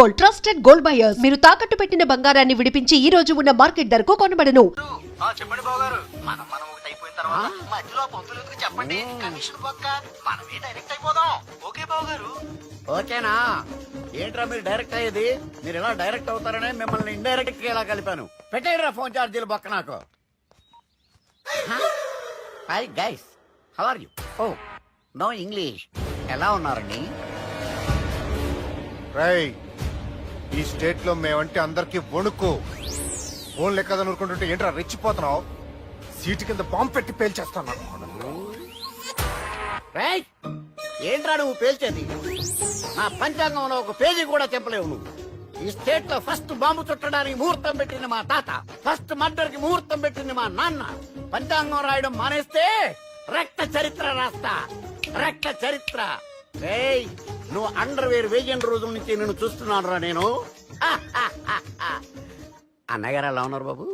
Gold, trusted gold buyers. మీరు తాకట్టు పెట్టిన బంగారాన్ని విడిపించి ఈ రోజు ఉన్న మార్కెట్ ధరకు కొనబడను. చెప్పండి బావగారు. మనం ఒకటి అయిపోయిన తర్వాత మధ్యలో పంతులు చెప్పండి. కమిషన్ పక్క మనమే డైరెక్ట్ అయిపోదాం. ఓకే బావగారు. ఓకేనా? ఏంట్రా మీరు డైరెక్ట్ అయ్యేది? మీరు ఇలా డైరెక్ట్ అవుతారనే మిమ్మల్ని ఇండైరెక్ట్ గా ఇలా కలిపాను. పెట్టేయరా ఫోన్ చార్జీలు పక్క నాకు. Hi guys, how are you? Oh no English. ఎలా ఉన్నారండి? రై, ఈ స్టేట్ లో మేమంటే అందరికి వణుకు. ఫోన్ లెక్క అనుకుంటుంటే ఏంట్రా రెచ్చిపోతున్నావు? సీటు కింద బాంబు పెట్టి పేల్చేస్తాను. రేయ్, ఏంట్రా నువ్వు పేల్చేది? నా పంచాంగంలో ఒక పేజీ కూడా చెప్పలేవు నువ్వు. ఈ స్టేట్ లో ఫస్ట్ బాంబు చుట్టడానికి ముహూర్తం పెట్టింది మా తాత, ఫస్ట్ మర్డర్ కి ముహూర్తం పెట్టింది మా నాన్న. పంచాంగం రాయడం మానేస్తే రక్త చరిత్ర రాస్తా, రక్త చరిత్ర. రేయ్, నువ్వు అండర్వేర్ వేయని రోజుల నుంచి నేను చూస్తున్నాను రా నేను. అన్నగారు ఎలా ఉన్నారు బాబు?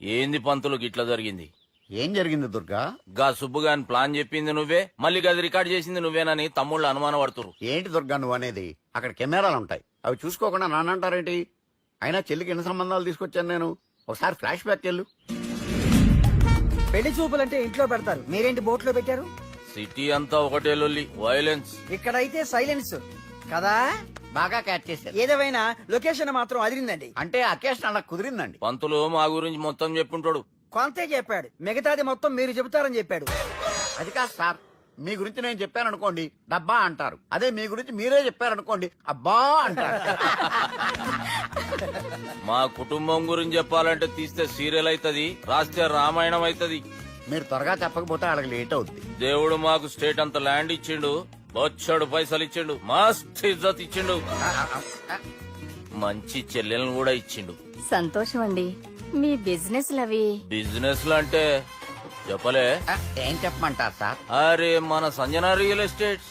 ఏంది పంతులకు ఇట్లా జరిగింది? ఏం జరిగింది దుర్గా? గా సుబ్బుగాని ప్లాన్ చెప్పింది నువ్వే, మళ్ళీ గది రికార్డ్ చేసింది నువ్వేనని తమ్ముళ్ళు అనుమానం పడుతురు. ఏంటి దుర్గా నువ్వు అనేది? అక్కడ కెమెరాలు ఉంటాయి, అవి చూసుకోకుండా నానంటారేంటి? అయినా చెల్లికి ఎన్ని సంబంధాలు తీసుకొచ్చాను నేను. ఒకసారి ఫ్లాష్ బ్యాక్ వెళ్ళు. పెళ్లి చూపులంటే ఇంట్లో పెడతారు, మీరేంటి బోట్లో పెట్టారు? సిటీ అంతా ఒకటే లొల్లి, వైలెన్స్. ఇక్కడైతే సైలెన్స్ కదా. బాగా క్యాచ్ చేశారు. ఏదేమైనా లొకేషన్ మాత్రం అదిరిందండి. అంటే అకేషన్ అలా కుదిరిందండి. పంతులు మా గురించి మొత్తం చెప్పుంటాడు. కొంతే చెప్పాడు, మిగతాది మొత్తం మీరు చెబుతారని చెప్పాడు. అది కాదు సార్, మీ గురించి నేను చెప్పాను అనుకోండి డబ్బా అంటారు, అదే మీ గురించి మీరే చెప్పారనుకోండి అబ్బా అంటారు. మా కుటుంబం గురించి చెప్పాలంటే తీస్తే సీరియల్ అవుతుంది, రాస్తే రామాయణం అవుతుంది. మీరు త్వరగా చెప్పకపోతే వాళ్ళకి లేట్ అవుద్ది. దేవుడు మాకు స్టేట్ అంత ల్యాండ్ ఇచ్చిండు, బొచ్చడు పైసలు ఇచ్చిండు, మస్త్ ఇజ్జత్ ఇచ్చిండు, మంచి చెల్లెలను కూడా ఇచ్చిండు. సంతోషం అండి. మీ బిజినెస్ లవి బిజినెస్ లు అంటే చెప్పలే. ఏం చెప్పమంటారు సార్? అరే మన సంజన రియల్ ఎస్టేట్.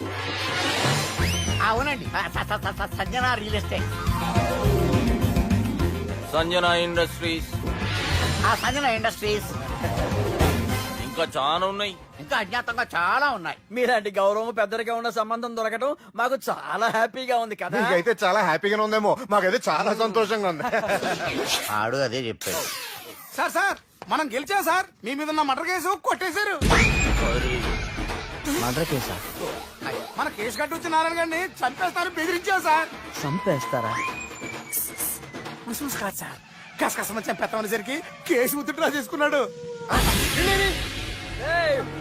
అవునండి, Sanjana real estate, Sanjana industries, Sanjana industries, ఇంకా చాలా ఉన్నాయి. ఇంకా అజ్ఞాతంగా చాలా ఉన్నాయి. మీలాంటి గౌరవం పెద్దరిగా ఉన్న సంబంధం దొరకడం మాకు చాలా హ్యాపీగా ఉంది కదా. మీకైతే చాలా హ్యాపీగానే ఉందేమో, మాకైతే చాలా సంతోషంగా ఉంది. ఆడు అదే చెప్పాడు. సార్ సార్ మనం గెలిచాం సార్. మీ మీద ఉన్న మర్డర్ కేసు కొట్టేశారు. మర్డర్ కేసా? మన కేసు కట్టి వచ్చిన నారాయణ గారిని చంపేస్తారు బెదిరించాం సార్. చంపేస్తారా? చూసి కాదు సార్, కసకసమని చంపేస్తామనేసరికి కేసు విత్డ్రా చేసుకున్నాడు.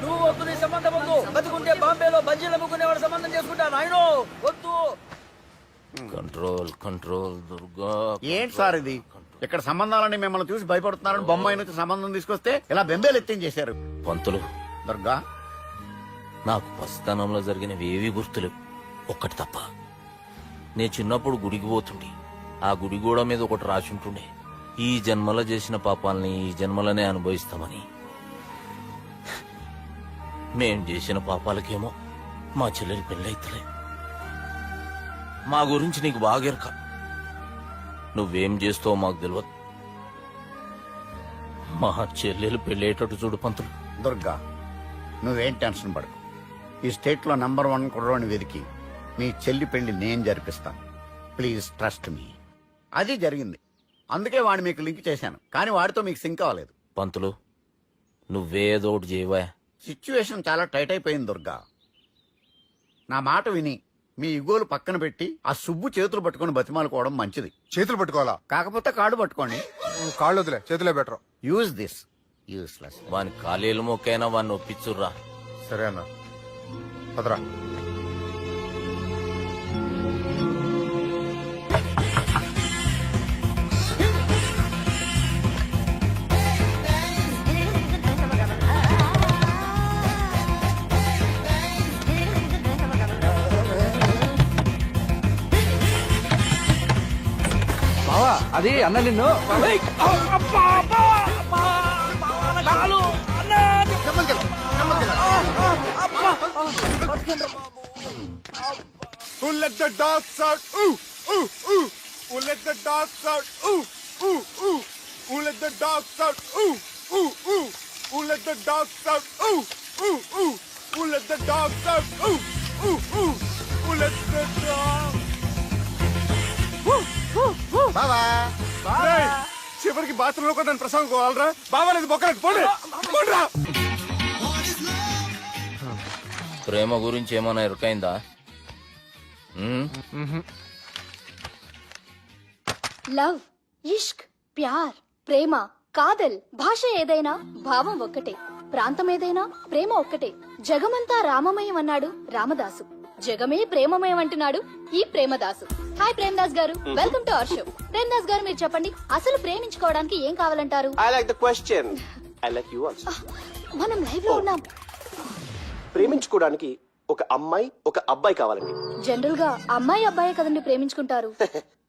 నువ్వు వద్దు, నీ సంబంధం వద్దు. బతుకుంటే బాంబేలో బజ్జీలు అమ్ముకునేవాడు సంబంధం చేసుకుంటా నాయనో, వద్దు. Control control Durga. ఏంటి సార్ ఇది? ఇక్కడ సంబంధాలని మిమ్మల్ని చూసి భయపడుతున్నారని బొమ్మాయి నుంచి సంబంధం తీసుకొస్తే ఇలా బెంబేలు ఎత్తించేశారు. పంతులు, దుర్గా, నాకు పసితనంలో జరిగినవి ఏవి గుర్తులేవు, ఒక్కటి తప్ప. నేను చిన్నప్పుడు గుడికి పోతుండే, ఆ గుడి గోడ మీద ఒకటి రాసి ఉంటుండే, ఈ జన్మలో చేసిన పాపాలని ఈ జన్మలనే అనుభవిస్తామని. మేం చేసిన పాపాలకేమో మా చెల్లెలి పెళ్ళైతలే. మా గురించి నీకు బాగెరక, నువ్వేం చేస్తావో మాకు తెలియదు. మా చెల్లెలు పెళ్ళేటట్టు చూడు పంతులు. దుర్గా, నువ్వేం టెన్షన్ పడకు. ఈ స్టేట్ లో నంబర్ 1 కుర్రోని వెతికి మీ చెల్లి పెళ్లి నేను జరిపిస్తాను. Please trust me. అది జరిగింది, అందుకే వాడిని మీకు లింక్ చేశాను, కానీ వాడితో మీకు సింక్ అవ్వలేదు. పంతులు, నువ్వేదో ఒకటి చేయవా. సిచ్యువేషన్ చాలా టైట్ అయిపోయింది దుర్గా. నా మాట విని మీ ఇగోలు పక్కన పెట్టి ఆ సుబ్బు చేతులు పట్టుకుని బతిమాలుకోవడం మంచిది. చేతులు పట్టుకోవాలా? కాకపోతే కాళ్ళు పట్టుకోండి. కాళ్ళు వదిలే, చేతులే బెటర్. Use this. యూస్లెస్. వాని కాలేలు మొక్కైనా వాడిని ఒప్పించుర్రా. సరే అన్న, పదరా. అది అన్న నిన్ను Who let the dogs out? Ooh, ooh, ooh. Who let the dogs out? Ooh, ooh, ooh. Who let the dogs out? Ooh, ooh, ooh. Who let the dogs out? Ooh, ooh, ooh. Who let the dogs out? Ooh, ooh, ooh. Who let the dogs? Woo! బావా రేయ్, చివరికి bathroom లో కూడా నన్ను ప్రసంగం కోవాలరా బావాలేదు బొక్కలేదు పోండి పోండిరా. ప్రేమ గురించి ఏమైనా ఎరుకైందా? లవ్, ఇష్క్, ప్యార్, ప్రేమ, కాదల్ భాష ఏదైనా భావం ఒక్కటే, ప్రాంతం ఏదైనా ప్రేమ ఒక్కటే. జగమంతా రామమయం అన్నాడు రామదాసు, జగమే ప్రేమమయం అంటున్నాడు ఈ ప్రేమదాసు. హాయ్ ప్రేమదాస్ గారు, welcome to our show. Premadasa గారు మీరు చెప్పండి, అసలు ప్రేమించుకోవడానికి ఏం కావాలంటారు? I like the question. I like you also. మనం లైవ్ లో ఉన్నాం. ప్రేమించుకోవడానికి ఒక అమ్మాయి ఒక అబ్బాయి కావాలండి. జనరల్ గా అమ్మాయి అబ్బాయి కదండి ప్రేమించుకుంటారు.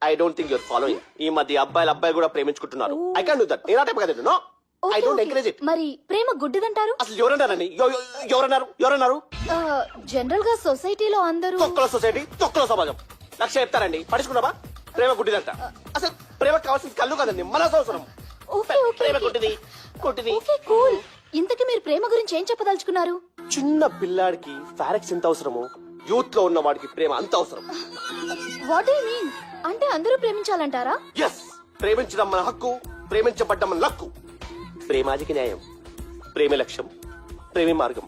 I don't think your following. ఈ మధ్య అబ్బాయిలు కూడా ప్రేమించుకుంటున్నారు. I can't do that. నేను ఆ టైప్ కదండి. No, I don't encourage it. మరి ప్రేమ గుడ్డిదంటారు? అసలు ఎవరన్నారండి? ఎవరన్నారు? జనరల్ గా సొసైటీలో అందరూ తొక్కల సొసైటీ, తొక్కల సమాజం లక్ష చెప్తారండి. పడుచుకున్నావా? ప్రేమ గుడ్డిదంట. అసలు ప్రేమ కావాల్సిన కళ్ళు కాదండి, మనసు అవసరం. ఓకే ఓకే ప్రేమ గుడ్డిది, గుడ్డిది. Okay cool. ఇంతకీ మీరు ప్రేమ గురించి ఏం చెప్పదలుచుకున్నారు? చిన్న పిల్లాడికి ఫారెక్స్ ఎంత అవసరమో యూత్ లో ఉన్న వాడికి ప్రేమ అంత అవసరం. What you mean? అంటే అందరూ ప్రేమించాలంటారా? ఎస్, ప్రేమించడం మన హక్కు, ప్రేమించబడ్డం మన లక్కు. ప్రేమాజికి న్యాయం, ప్రేమ లక్ష్యం, ప్రేమి మార్గం.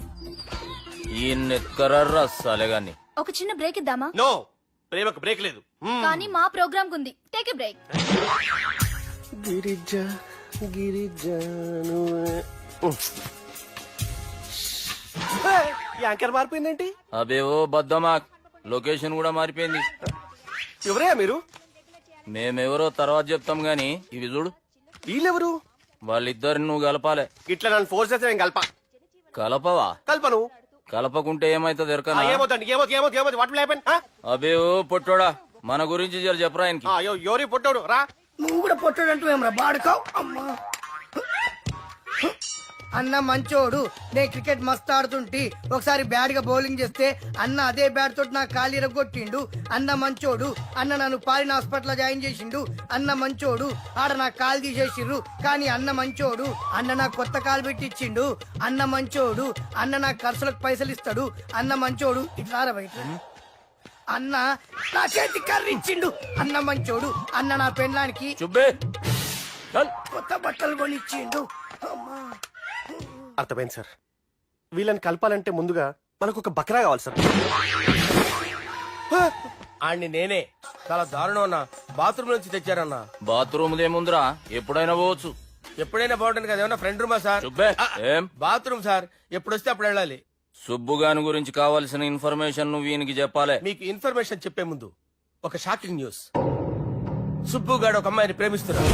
ఈ నెక్కరర్రా సాలేగాన్ని. ఒక చిన్న బ్రేక్ ఇద్దామా? నో, ప్రేమకు బ్రేక్ లేదు. కానీ మా ప్రోగ్రామ్ కుంది. Take a break. Girija Girija anchor మారిపోయిందేంటి? అబేవో బద్దమా, లొకేషన్ కూడా మారిపోయింది. ఎవరయ్యా మీరు? మేమెవరో తర్వాత చెప్తాం గాని ఇవి చూడు. వీళ్ళెవరు? వాళ్ళిద్దరిని నువ్వు కలపాలే. ఇట్లా నన్ను ఫోర్స్ చేస్తే నేను కలపవా? కల్పను. కలపకుంటే ఏమైతుంది ఎరకనా? ఏమవుతుంది? ఏమవుతుంది? వాటి హ్యాపెన్? అబేవో పొట్టోడా, మన గురించి జర చెప్పరా ఆయనకి. ఎవరి పొట్టాడు రా. నువ్వు కూడా పొట్టాడంటూ ఏమరా బాడుకావు అమ్మా. అన్న మంచోడు, నేను క్రికెట్ మస్తు ఆడుతుంటి, ఒకసారి బ్యాట్ గా బౌలింగ్ చేస్తే అన్న అదే బ్యాట్ తోటి నా కాలు ఇరగొట్టిండు. అన్న మంచోడు, అన్న నన్ను పాలిన హాస్పిటల్ జాయిన్ చేసిండు. అన్న మంచోడు, ఆడ నా కాలు తీసేసిండ్రు కానీ అన్న మంచోడు, అన్న నాకు కొత్త కాలు పెట్టి ఇచ్చిండు. అన్న మంచోడు, అన్న నా ఖర్చులకు పైసలు ఇస్తాడు. అన్న మంచోడు, ఇట్లా బయట అన్న నా చేతి కర్రీ ఇచ్చిండు. అన్న మంచోడు, అన్న నా పెళ్ళానికి చుబ్బే కొత్త బట్టలు కొనిచ్చిండు. అర్థమైంది సార్. వీళ్ళని కలపాలంటే ముందుగా మనకు ఒక బకరా కావాలి సార్. ఆడిని నేనే చాలా దారుణం అన్నా. బాత్రూమ్ నుంచి తెచ్చారన్నా. బాత్రూమ్ ఏముందిరా, ఎప్పుడైనా పోవచ్చు. ఎప్పుడైనా బాగుంటుంది కదా. ఏమన్నా ఫ్రెండ్ రూమా సార్? చుబ్బే ఏం బాత్రూమ్ సార్, ఎప్పుడు వస్తే అప్పుడు వెళ్ళాలి. సుబ్బుగాని గురించి కావాల్సిన ఇన్ఫర్మేషన్ నువ్వు వీనికి చెప్పాలే. మీకు ఇన్ఫర్మేషన్ చెప్పే ముందు ఒక షాకింగ్ న్యూస్. సుబ్బుగాడు ఒక అమ్మాయిని ప్రేమిస్తున్నాడు.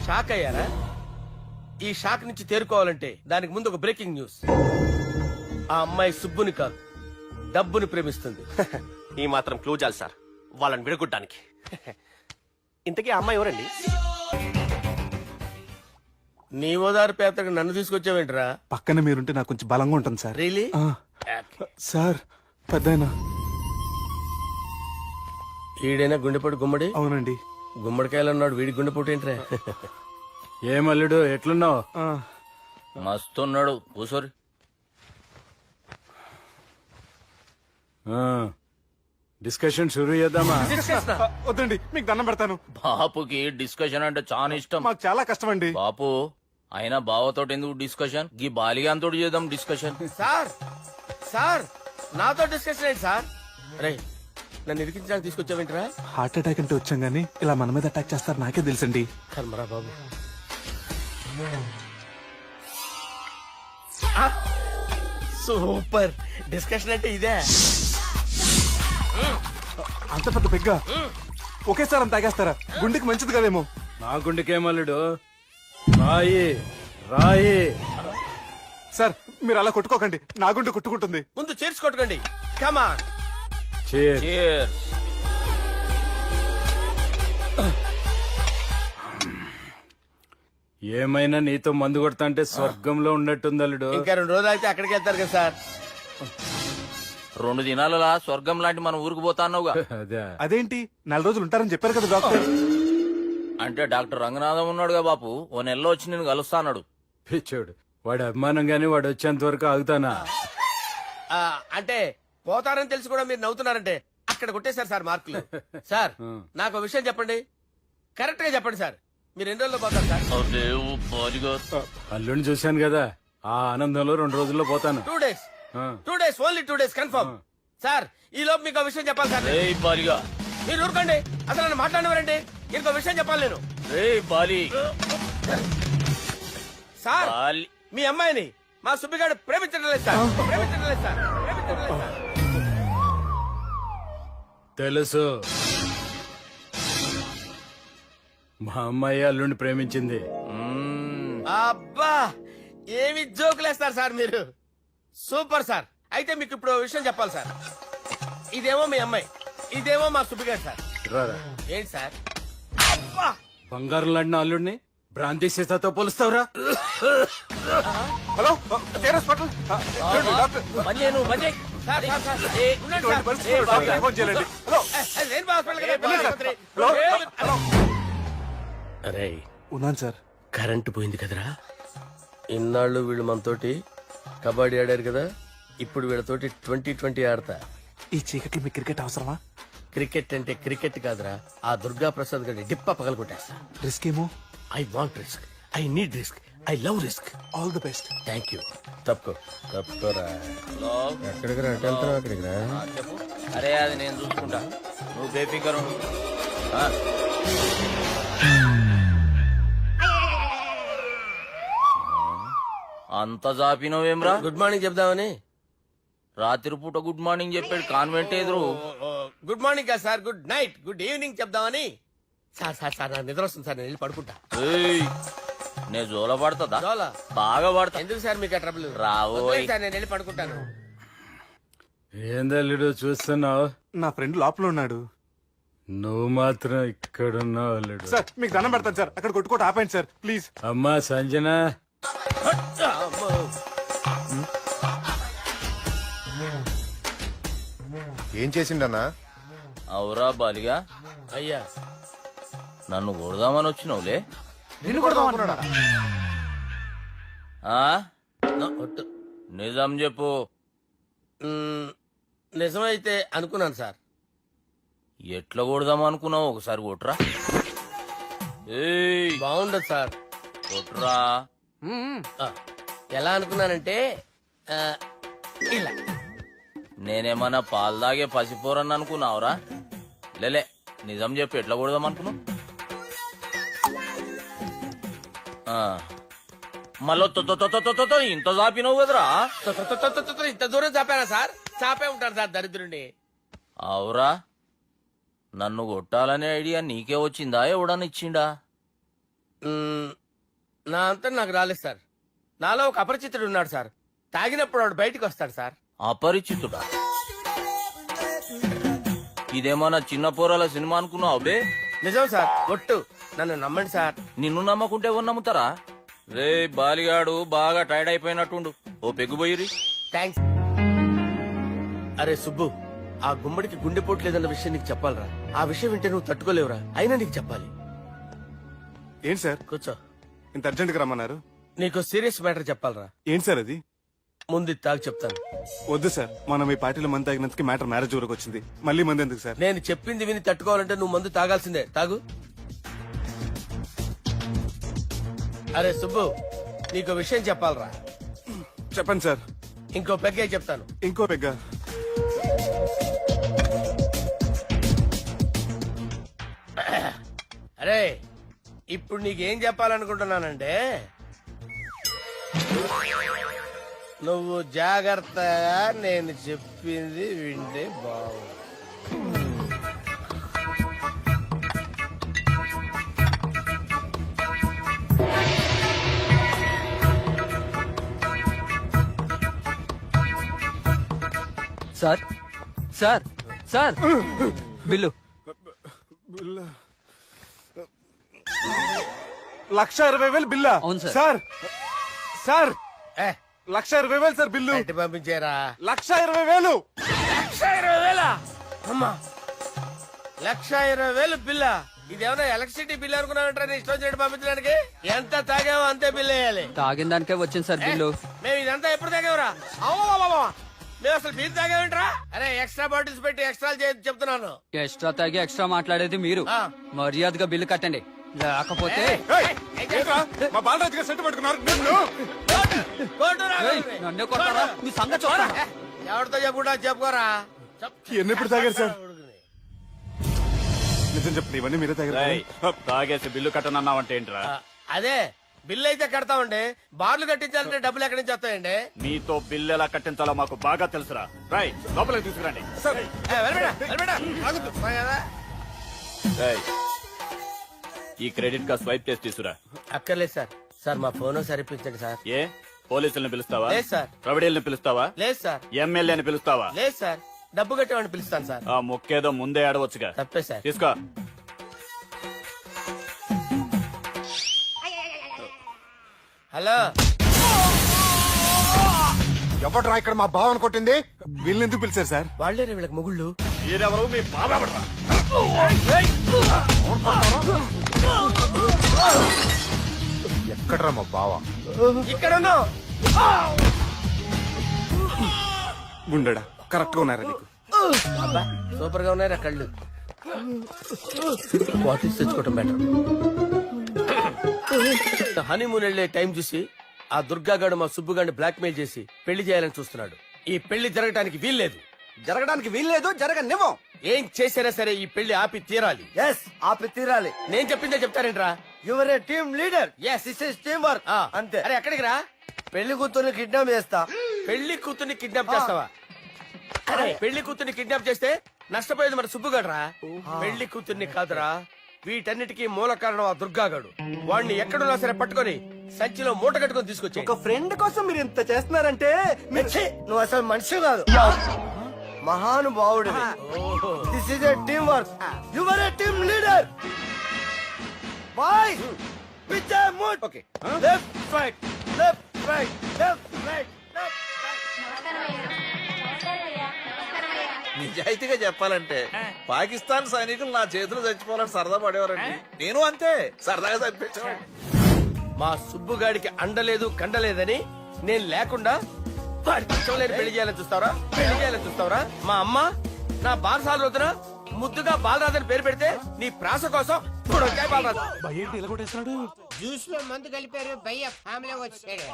షాక్ అయ్యారా? ఈ షాక్ నుంచి తేరుకోవాలంటే దానికి ముందు ఒక బ్రేకింగ్ న్యూస్. ఆ అమ్మాయి సుబ్బుని కాదు, డబ్బుని ప్రేమిస్తుంది. ఈ మాత్రం క్లూ చాలు సార్ వాళ్ళని విడగొట్టడానికి. ఇంతకీ ఆ అమ్మాయి ఎవరండి? నీ ఓదారు పేదకు నన్ను తీసుకొచ్చావేంట్రా? పక్కన మీరుంటే నాకు కొంచెం బలంగా ఉంటుంది సార్. రియలీ? సార్ పెద్దయినా. ఈడైనా గుండెపోటు గుమ్మడి? అవునండి. గుమ్మడికాయలు అన్నాడు, వీడి గుండెపోటు ఏంట్రా? ఏమల్లుడు ఎట్లున్నావు? మస్తున్నాడు కూసోరి. డిస్కషన్ షురూ చేద్దామా? వద్దండి, మీకు దండం పెడతాను. బాపుకి డిస్కషన్ అంటే చాలా ఇష్టం. మాకు చాలా కష్టం అండి. బాపు అయినా బావతోటి ఎందుకు డిస్కషన్? గీ బాలిగాంతో చేద్దాం డిస్కషన్. సార్ సార్ నాతో డిస్కషన్ ఏంటి సార్? రే నన్ను ఇరికించడానికి తీసుకొచ్చావేంట్రా? హార్ట్ అటాక్ అంటే వచ్చాం గానీ ఇలా మన మీద అటాక్ చేస్తారు నాకే తెలుసండి. కర్మరా బాబు. సూపర్ డిస్కషన్ అంటే ఇదే. అంత పెద్ద పెగ్గ ఒకేసారి అంత తాగేస్తారా? గుండెకి మంచిది కదేమో. నా గుండెకేమల్లుడు, రాయి రాయి. సార్ మీరు అలా కొట్టుకోకండి, నా గుండె కొట్టుకుంటుంది. ముందు చేర్చుకొట్టుకోండి. కమాన్. Cheers. ఏమైనా నీతో మందు కొడతా అంటే స్వర్గంలో ఉన్నట్టుంది అల్లుడు. ఇంకా 2 రోజులు అయితే అక్కడికి వెళ్తారు కదా సార్. 2 దినాలలా స్వర్గం లాంటి మన ఊరికి పోతాన్నావుగా. అదే అదేంటి 4 రోజులు ఉంటారని చెప్పారు కదా డాక్టర్. అంటే డాక్టర్ రంగనాథం ఉన్నాడుగా బాపు, ఓ నెలలో వచ్చి నేను కలుస్తా అన్నాడు. పిచ్చోడు, వాడు అభిమానం గాని వాడు వచ్చేంత వరకు ఆగుతానా? అంటే పోతారని తెలిసి కూడా మీరు నవ్వుతున్నారంటే అక్కడ కొట్టేశారు సార్ మార్కులు. సార్ నాకు విషయం చెప్పండి, కరెక్ట్ గా చెప్పండి సార్. మీరు ఎన్ని రోజుల్లో పోతారు సార్? అరే ఓ బాలిగా అల్లుడిని చూశాను కదా, ఆ ఆనందంలో 2 రోజుల్లో పోతాను. 2 days, ఆ. 2 days, only 2 days confirm. Sir ఈ లోపు మీకు ఒక విషయం చెప్పాలి సార్. ఏయ్ బాలిగా, మీరు ఊరుకోండి, అసలు నన్ను మాట్లాడనివ్వరండి. ఇంకో విషయం చెప్పాలి నేను. ఏయ్ బాలి సార్ బాలి మీ అమ్మాయిని మా సుబ్బిగాడు ప్రేమించడం లేదు సార్. ప్రేమించడం లేదు సార్. ప్రేమించడం లేదు సార్. తెలుసు, మా అమ్మాయి అల్లుడిని ప్రేమించింది. అబ్బా ఏమి జోకులేస్తారు సార్ మీరు. Super sir. అయితే మీకు ఇప్పుడు ఓ విషయం చెప్పాలి సార్. ఇదేమో మీ అమ్మాయి, ఇదేమో మా సుబ్బిగాడు సార్. రారా, ఏంటి సార్? అబ్బా బంగారం లాంటి అల్లుడిని భ్రాంతి సీతతో పోలుస్తావురా? హలో కేర్ హాస్పిటల్ డాక్టర్ మంజే నువ్వు మంజే. సార్ సార్ సార్ ఏ, ఉండండి ఇటువంటి సార్. పరిస్థితుల్లో డాక్టర్ని ఫోన్ చేయాలండి. హలో నేను హాస్పిటల్ హలో హలో అరే ఉన్నాను సార్. కరెంటు పోయింది కదరా. ఇన్నాళ్ళు వీళ్ళు మనతోటి కబడ్డీ ఆడారు కదా, ఇప్పుడు వీళ్ళతోటి 2020 ఆడతా. ఈ చీకట్లో మీ క్రికెట్ అవసరమా? క్రికెట్ అంటే క్రికెట్ కాదురా, ఆ దుర్గా ప్రసాద్ గారి డిప్ప పగల కొట్టేస్తా. రిస్క్ ఏమో. I want risk, I need risk, I love risk. All the best. Thank you. తప్పుకోరా. ఎక్కడికి రా? అక్కడికి రా. చెప్పు. అరే అది నేను చూసుకుంటా, నువ్వు బేఫికర్ ఉండు. ఆ. అంత జాపినవేమ్రా? గుడ్ మార్నింగ్ చెప్దామని. రాత్రి పూట గుడ్ మార్నింగ్ చెప్పాడు కాన్వెంట్ ఎదురు. గుడ్ మార్నింగ్ కాదు sir, good night, good evening చెప్దామని. సార్ సార్ సార్ నాకు నిద్ర వస్తుంది సార్, నేను వెళ్ళి పడుకుంటా. ఏయ్, నే జోల పడుతుందా? జోలా? బాగా పడతా. ఎందుకు సార్ మీకు ట్రబుల్? రావోయ్. సార్ నేను వెళ్ళి పడుకుంటాను. ఏందల్లుడు చూస్తున్నావు? నా ఫ్రెండ్ లోపల ఉన్నాడు. నువ్వు మాత్రం ఇక్కడున్నావు అల్లుడు. సార్ మీకు దండం పెడతాను సార్, అక్కడ కొట్టుకోట ఆపండి సార్ ప్లీజ్. అమ్మా సంజన, అమ్మో. ఏం చేసిండన్నా? అవురా బాలిగా, అయ్యా నన్ను కొడదామని వచ్చినావులే. నిన్ను కొడదామన్నాడా? ఆ? ఒట్టు. నిజం చెప్పు. నిజమైతే అనుకున్నాను సార్. ఎట్లా కొడదాం అనుకున్నావు? ఒకసారి కొట్రా. ఏయ్ బాగుండదు సార్. కొట్రా. ఆ, ఎలా అనుకున్నానంటే ఆ, ఇలా. నేనేమన్నా పాలు తాగే పసిపోరని అనుకున్నావురా? లేలే, నిజం చెప్పు, ఎట్లా కొడదాం అనుకున్నావు? మళ్ళీ ఇంత చాపినావు కదరా? ఇంత దూరం చాపానా సార్? చాపే ఉంటాను సార్ దరిద్రుడిని. అవురా, నన్ను కొట్టాలనే ఐడియా నీకే వచ్చిందా? ఎవడన్నా ఇచ్చిండా? నా అంతా నాకు రాలేదు సార్. నాలో ఒక అపరిచితుడు ఉన్నాడు సార్. తాగినప్పుడు వాడు బయటికి వస్తాడు సార్. అపరిచితుడా? ఇదేమన్నా చిన్న పోరాల సినిమా అనుకున్నావు బే? నిజం సార్, ఒట్టు. నన్ను నమ్మండి సార్. నిన్ను నమ్మకుంటే ఎవరు నమ్ముతారా? రే బాలిగాడు బాగా టైర్డ్ అయిపోయినట్టుండు, ఓ పెగ్గుబోయిరి. థ్యాంక్స్. అరే సుబ్బు, ఆ గుమ్మడికి గుండెపోటు లేదన్న విషయం నీకు చెప్పాలరా. ఆ విషయం వింటే నువ్వు తట్టుకోలేవురా, అయినా నీకు చెప్పాలి. ఏంటి సార్ కూర్చో. ఇంత అర్జెంట్ గా రమ్మన్నారు? నీకు సీరియస్ మ్యాటర్ చెప్పాలరా. ఏంటి సార్ అది? ముందు ఇది తాగు చెప్తాను. వద్దు సార్, మనం ఈ పార్టీలో మంది తాగినందుకు మ్యాటర్ మ్యారేజ్ వరకు వచ్చింది. మళ్ళీ మంది ఎందుకు సార్? నేను చెప్పింది విని తట్టుకోవాలంటే నువ్వు మందు తాగాల్సిందే. తాగు. అరే సుబ్బు, నీకు విషయం చెప్పాలరా. చెప్పండి సార్. ఇంకో పెగ్గే చెప్తాను. ఇంకో పెగ్గ. అరే ఇప్పుడు నీకేం చెప్పాలనుకుంటున్నానంటే, నువ్వు జాగ్రత్తగా నేను చెప్పింది వింటే బాగుంది. సార్ సార్ సార్ బిల్లు 1,20,000 బిల్లా? అవును సార్. సార్ సార్ ఏ, 1,20,000 సార్ బిల్లు. బయట పంపించేరా. 1,20,000. 1,20,000 అమ్మా, 1,20,000 బిల్లా? ఇదేమన్నా ఎలక్ట్రిసిటీ బిల్ అనుకున్నామంటారా? నీ ఇష్టం చేయడం పంపించడానికి. ఎంత తాగామో అంతే బిల్ వేయాలి. తాగిన దానికే వచ్చింది సార్ బిల్లు. మేము ఇదంతా ఎప్పుడు తాగేవరా? అవ్వ మేము అసలు మీరు తాగేమంటారా? అరే ఎక్స్ట్రా బాటిల్స్ పెట్టి ఎక్స్ట్రా చెప్తున్నాను. ఎక్స్ట్రా తాగి ఎక్స్ట్రా మాట్లాడేది మీరు. ఆ. మర్యాదగా బిల్లు కట్టండి, లేకపోతే ఏంట్రా మా బాలరాజు గారు సెట్ పట్టుకున్నారు నిన్ను. ఏయ్, నన్నే కొడతారా? మీ సంగతి చూడరా? ఎవరితో చెప్పుకుంటా చెప్పుకోరా. ఎన్ని ఎప్పుడు తాగారు సార్? నిజం చెప్పండి, ఇవన్నీ మీరే తాగారు. తాగేసి బిల్లు కట్టనన్నావంటే ఏంట్రా? అదే బిల్లు అయితే కడతామండి, బార్లు కట్టించాలంటే డబ్బులు ఎక్కడి నుంచి వస్తాయండి? మీతో బిల్లు ఎలా కట్టించాలో మాకు బాగా తెలుసురా. రై లోపలికి తీసుకురండి. ఈ క్రెడిట్ కార్డ్ స్వైప్ చేసి తీసుకురా. అక్కర్లేదు సార్. సార్ మా ఫోన్ సరిపించండి సార్. ఏ పోలీసుల్ని పిలుస్తావా? లేదు సార్. ప్రొవిడీల్ని పిలుస్తావా? లేదు సార్. ఎమ్మెల్యేని పిలుస్తావా? లేదు సార్. డబ్బు కట్టేవాడిని పిలుస్తాను సార్. ఆ మొక్కేదో ముందే ఆడవచ్చుగా. తప్పే సార్. తీసుకో. హలో, ఎవడ్రా ఇక్కడ మా బావని కొట్టింది? వీళ్ళని ఎందుకు పిలిచారు సార్? వాళ్ళే వీళ్ళకి మొగుళ్ళు. మీరెవరు? మీ బాబా పడరా. ఎక్కడ్రా మా బావ? ఇక్కడ ఉన్నావు. ఉండడా కరెక్ట్ గా ఉన్నారా నీకు? అబ్బా సూపర్ గా ఉన్నాయిరా కళ్ళు. బాటిల్స్ తెచ్చుకోవటం బెటర్. హనీమూన్ వెళ్లే టైం చూసి ఆ దుర్గాగాడు మా సుబ్బుగాడిని బ్లాక్ మెయిల్ చేసి పెళ్లి చేయాలని చూస్తున్నాడు. ఈ పెళ్లి జరగడానికి వీల్లేదు. జరగడానికి వీల్లేదు, జరగనివ్వం. ఏం చేసినా సరే ఈ పెళ్లి ఆపి తీరాలి. ఎస్, ఆపి తీరాలి. నేను చెప్పిందే చెప్తారేంట్రా? Your a team leader. Yes. This is team work. అంతే. అరే ఎక్కడికి రా? పెళ్లి కూతుర్ని కిడ్నాప్ చేస్తా. పెళ్లి కూతుర్ని కిడ్నాప్ చేస్తావా? అరే పెళ్లి కూతుర్ని కిడ్నాప్ చేస్తే నష్టపోయేది మన సుబ్బుగాడ్రా. పెళ్లి కూతుర్ని కాదురా, వీటన్నిటికీ మూల కారణం ఆ దుర్గాగాడు. వాడిని ఎక్కడున్నా సరే పట్టుకొని సంచిలో మూట కట్టుకొని తీసుకొచ్చి. ఒక ఫ్రెండ్ కోసం మీరు ఇంత చేస్తున్నారంటే నువ్వు అసలు మనిషి కాదు, మహానుభావుడు. This is a team work. Your a team leader. Boy పిచ్చే mood. Okay. Left right, left right, left right. నిజాయితీగా చెప్పాలంటే పాకిస్తాన్ సైనికులు నా చేతులు చచ్చిపోవాలని సరదా పడేవారండి. నేను అంతే సరదాగా చనిపించేవాడిని. మా సుబ్బుగాడికి అండలేదు కండలేదని నేను లేకుండా వాడికి ఇష్టం లేని పెళ్లి చేయాలని చూస్తావరా? పెళ్లి చేయాలని చూస్తావరా? మా అమ్మ నా బాలసాల రోజున ముద్దుగా బాలరాజు పేరు పెడితే నీ ప్రాస కోసం ఇప్పుడు వచ్చాయి బాలరాజు. జ్యూస్ లో మందు కలిపారు భయ్య ఫ్యామిలీ వచ్చాడు.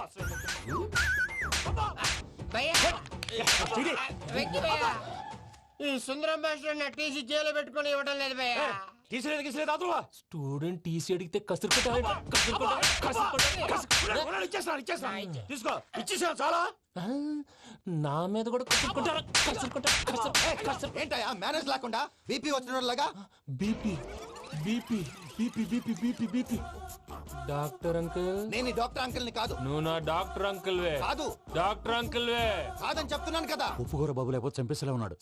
ఈ సుందరం భాష నా టీసీ జైలు పెట్టుకుని ఇవ్వడం లేదు భయ్య. స్టూడెంట్ టీసీ అడిగితే తీసుకో ఇచ్చేసా చాలా. నా మీద కూడా ఏంటయ్యా మేనేజ్ లేకుండా బీపీ వచ్చినలాగా? BP BP BP BP BP BP. Doctor uncle, నేను డాక్టర్ అంకుల్ ని కాదు. నువ్వు నా డాక్టర్ అంకుల్ వే. కాదు డాక్టర్ అంకుల్ వే కాదని చెప్తున్నాను కదా. ఉప్పుకూర బాబు లేకపోతే చంపేసేలా ఉన్నాడు.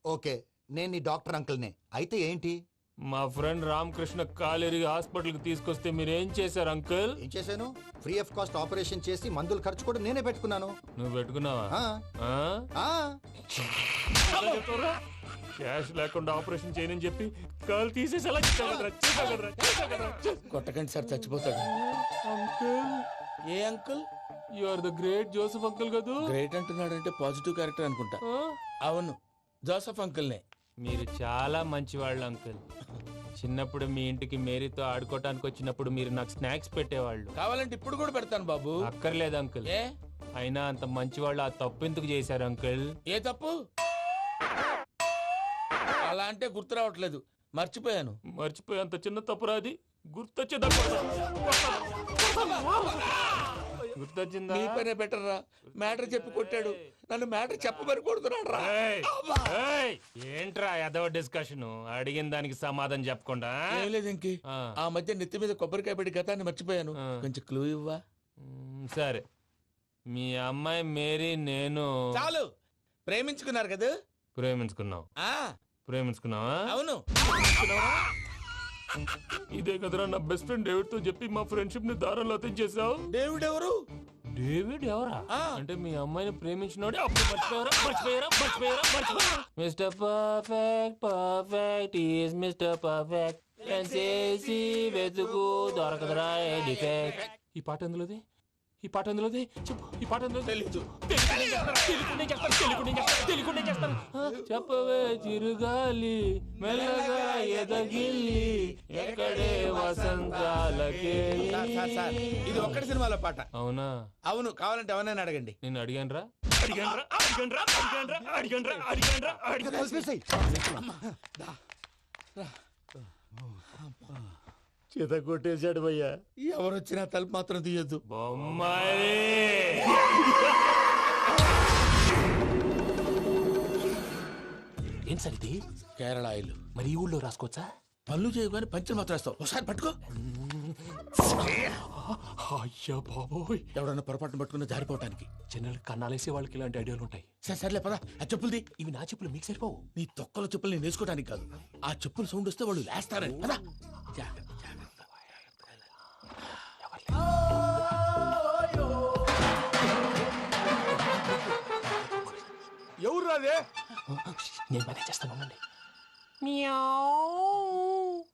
ఓకే, నేను నీ డాక్టర్ అంకుల్ నే. అయితే ఏంటి? మా ఫ్రెండ్ రామకృష్ణ కాలేరి హాస్పిటల్ కి తీసుకొస్తే మీరేం చేశారు అంకుల్? ఏం చేశాను? ఫ్రీ ఆఫ్ కాస్ట్ ఆపరేషన్ చేసి మందులు ఖర్చు కూడా నేనే పెట్టుకున్నాను. నువ్వు పెట్టుకున్నావా? ఆ, ఆ? ఆ. క్యాష్ లేకుండా ఆపరేషన్ చేయనని చెప్పి కాల్ తీసేసేలా కొట్టకండి సార్ చచ్చిపోతాడు. అంకుల్, ఏ uncle? You are the great Joseph uncle కదూ? గ్రేట్ అంటున్నాడంటే పాజిటివ్ క్యారెక్టర్ అనుకుంటా. అవును, జోసఫ్ అంకుల్నే. మీరు చాలా మంచివాళ్ళు అంకుల్. చిన్నప్పుడు మీ ఇంటికి మేరీతో ఆడుకోవటానికి వచ్చినప్పుడు మీరు నాకు స్నాక్స్ పెట్టేవాళ్ళు. కావాలంటే ఇప్పుడు కూడా పెడతాను బాబు. అక్కర్లేదు అంకుల్. ఏ అయినా అంత మంచివాళ్ళు ఆ తప్పు ఎందుకు చేశారు అంకుల్? ఏ తప్పు? అలా అంటే గుర్తు రావట్లేదు, మర్చిపోయాను. మర్చిపోయి అంత చిన్న తప్పురా అది? గుర్తొచ్చిందా? నీ పనే బెటర్ రా. మ్యాటర్ చెప్పి కొట్టాడు, నన్ను మ్యాటర్ చెప్పమని కొడుతున్నాడు రా. ఏయ్, ఏంట్రా ఎదవ డిస్కషన్? అడిగిన దానికి సమాధానం చెప్పకుండా? ఏం లేదు ఇంకి. ఆ మధ్య నెత్తి మీద కొబ్బరికాయ పెట్టి గతాన్ని మర్చిపోయాను. కొంచెం క్లూ ఇవ్వా? సరే, మీ అమ్మాయి మేరీ నేను చాలు. ప్రేమించుకున్నారు కదా? ప్రేమించుకున్నావు. ప్రేమించుకున్నావా? అవును. ఇదే కదరా నా బెస్ట్ ఫ్రెండ్ డేవిడ్ తో చెప్పి మా ఫ్రెండ్షిప్ ని దారంలో చేసావు. డేవిడ్ ఎవరు? డేవిడ్ ఎవరా? అంటే మీ అమ్మాయిని ప్రేమించినోడే అప్పుడు మర్చిపోయారా? Mister perfect perfect is mister perfect చేసి వెతుకు దొరకదురా డిఫెక్ట్. ఈ పాట ఎందులోది? ఈ పాట అందులోది చెప్పు, ఈ పాట అందులో తెలీదు. చెప్పవే చిరుగాలి మెల్లగా ఎదగిల్లి ఎక్కడే వసంతాలకే. సార్, ఇది ఒక్కటి సినిమాలో పాట. అవునా? అవును, కావాలంటే ఎవరైనా అడగండి. నేను అడిగాను రా. చేత కొట్టేశాడు భయ్యా. ఎవరొచ్చినా తలుపు మాత్రం తీయద్దు. బొమ్మాయి ఏం సరిది? కేరళ ఆయిల్. మరి ఈ ఊళ్ళో రాసుకోవచ్చా? పళ్ళు చేయగానే పంచలు మాత్రం వేస్తావు. ఒకసారి పట్టుకో. అయ్యా బాబోయ్, ఎవడన్నా పొరపాటున పట్టుకున్న జారిపోవటానికి. జనరల్ కన్నాలేసే వాళ్ళకి ఇలాంటి ఐడియాలు ఉంటాయి. సర్లే పదా, ఆ చెప్పులది. ఇవి నా చెప్పులు మీకు సరిపోవు. నీ తొక్కల చెప్పులు నేను వేసుకోవడానికి కాదు, ఆ చెప్పులు సౌండ్ వస్తే వాళ్ళు లేస్తారని. పదా. ఎవరు రాదే? నేను మేనేజ్ చేస్తాను, ఉండండి.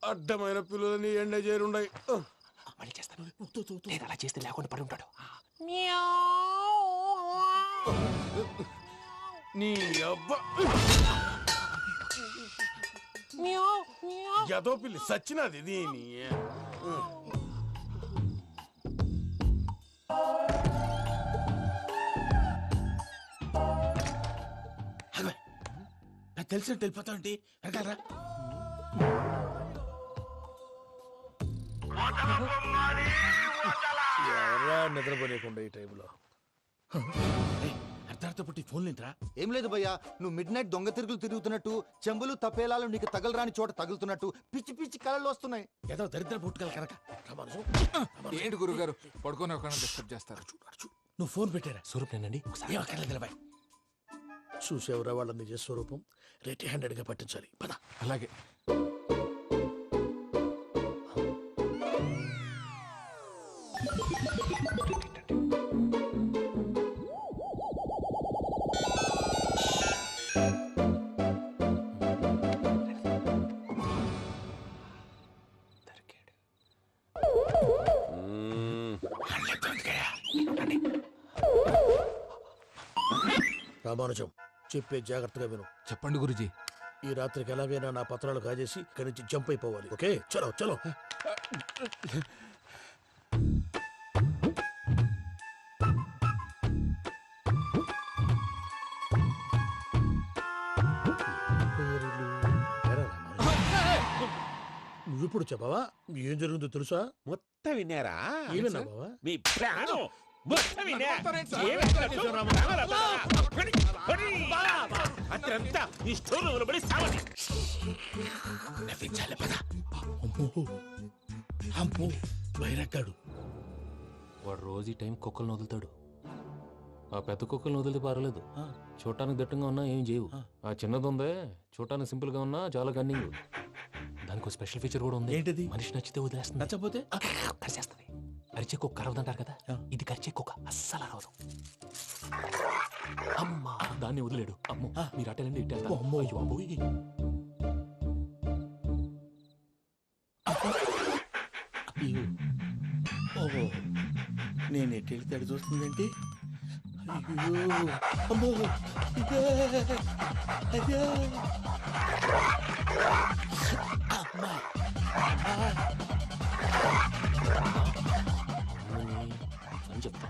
అడ్డమైన పిల్లలని ఎండ చేరుండయి. మళ్ళీ చేస్తాను. నేను అలా చేస్తే లేకుండా పడి ఉంటాడు. నీ అబ్బా ఎదో పిల్లి సచ్చినది దీని. నాకు తెలిసినట్టు వెళ్ళిపోతావు ఏంటి? వెనకాలరా. ఎవరా నిద్రపోలేకుండా ఈ టైంలో? అర్ధార్థ పుట్టి ఫోన్ లేంట్రా. ఏం లేదు భయ్యా, నువ్వు మిడ్ నైట్ దొంగ తిరుగులు తిరుగుతున్నట్టు, చెంబులు తపేలాలు నీకు తగలరాని చోట తగులుతున్నట్టు పిచ్చి పిచ్చి కళలు వస్తున్నాయి. ఏదో దరిద్ర పుట్టుకల కనుక. ఏంటి గురుగారు పడుకొని ఒక డిస్టర్బ్ చేస్తారు? నువ్వు ఫోన్ పెట్టారా? స్వరూపేనండి. ఏం అక్కర్లేదు నిలబాయ్. చూసేవరా వాళ్ళ నిజ స్వరూపం. రెట్టి హ్యాండెడ్ గా పట్టించాలి. పద. అలాగే. రామానుజం, చెప్పే జాగ్రత్తగా విను. చెప్పండి గురుజీ. ఈ రాత్రికి ఎలాగైనా నా పత్రాలు కాజేసి ఇక్కడి నుంచి జంప్ అయిపోవాలి. ఓకే, చలో చలో. నువ్విప్పుడు చెప్పవా? ఏం జరిగిందో తెలుసా? మొత్తం విన్నారా? ఏమన్నా బావా? మీ ప్రాణం మొత్తం విన్నా. అత్రంతా ఈ స్టోర్ రూమ్ పడి సావని. నవ్వించాలి. పద. అమ్మో బయరట్టాడు. వాడు రోజు ఈ టైం కుక్కలను వదులుతాడు. ఆ పెద్ద కుక్కలను వదిలితే పర్వాలేదు, చూడటానికి దట్టంగా ఉన్నా ఏం చేయవు. ఆ చిన్నది ఉందే, చూడటానికి సింపుల్ గా ఉన్నా చాలా కన్నింగ్. దానికి స్పెషల్ ఫీచర్ కూడా ఉంది. ఏంటిది? మనిషి నచ్చితే వదిలేస్తుంది, నచ్చపోతే కరిచేస్తుంది. అరిచే కుక్క అరవదంటారు కదా, ఇది కరిచే కుక్క అస్సలు అరవదు. అమ్మా, దాన్ని వదిలేడు. అమ్మో, మీరు అటెండి ఇటు వెళ్తారు. అమ్మో, అయ్యో అబ్బోయ్. ఓహో, నేను ఎట్టి వెళ్తాడు చూస్తుందేంటి? అయ్యో అమ్మో, ఇదే, అదే. అమ్మా, అని చెప్తా.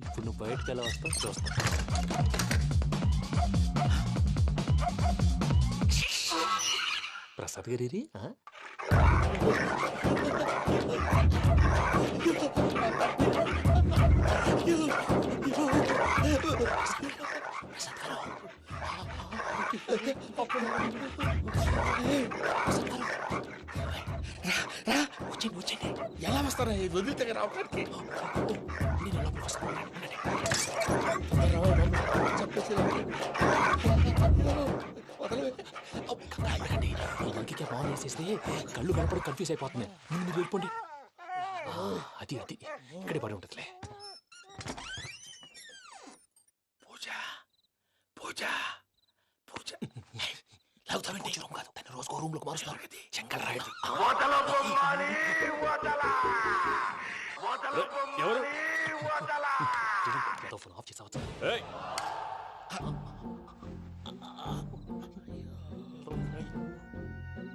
ఇప్పుడు నువ్వు బయటకు ఎలా వస్తావు చూస్తా. ప్రసాద్ గారి వచ్చండి వచ్చండి. ఎలా వస్తారా? వదిలితే రావడానికి ఇంకే బాగా వేసేస్తే కళ్ళు కనపడి కన్ఫ్యూజ్ అయిపోతున్నాయి. ముందు మీరు వెళ్ళిపోండి. అది అది ఇక్కడే పడి ఉంటుందిలే. పూజ పూజ పూజ లాగుతామంటే రూమ్ కాదు, దాన్ని రోజుకో రూమ్ లోకి మారుస్తున్నారు. చెంకల్ రాయడం. ఎవరు ఫోన్ ఆఫ్ చేసావచ్చు. ఏయ్!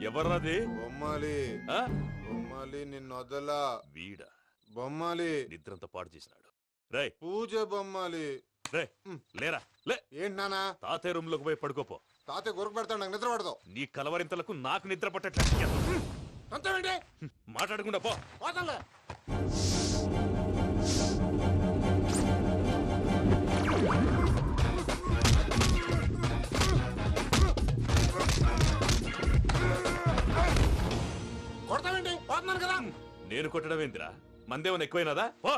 ఎవర్రాది బొమ్మాలి ఆ? బొమ్మాలి నిన్ను వదలా వీడా బొమ్మాలి నిద్రంతా పాడు చేసినాడు. రేయ్ పూజ బొమ్మాలి రే లేరా లే. ఏంటి నానా తాతయ్య రూమ్ లోకి పోయి పడుకోపో. తాతయ్య గురకు పెడతాడు నాకు నిద్ర పడతావు నీ కలవరింతలకు నాకు నిద్ర పట్టట్లేదు. అంతేంటి మాట్లాడకుండా పో. పోతాలే కొడతావేంటి పోతున్నాను కదా నేను కొట్టడం ఏందిరా? మందేమన్నా ఎక్కువైనదా? పో.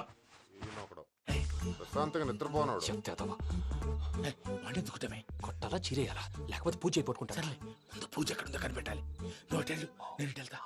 ఈయనొకడు. ప్రశాంతంగా నిద్రపోనాడు వాడెందుకుంటామే కొట్టాలా చీరేయాలా లేకపోతే పూజ అయిపోట్టుకుంటా. ముందు పూజ ఎక్కడుందో కనిపెట్టాలి. నువ్వు అటెండు, నేను ఇటు వెళ్తా.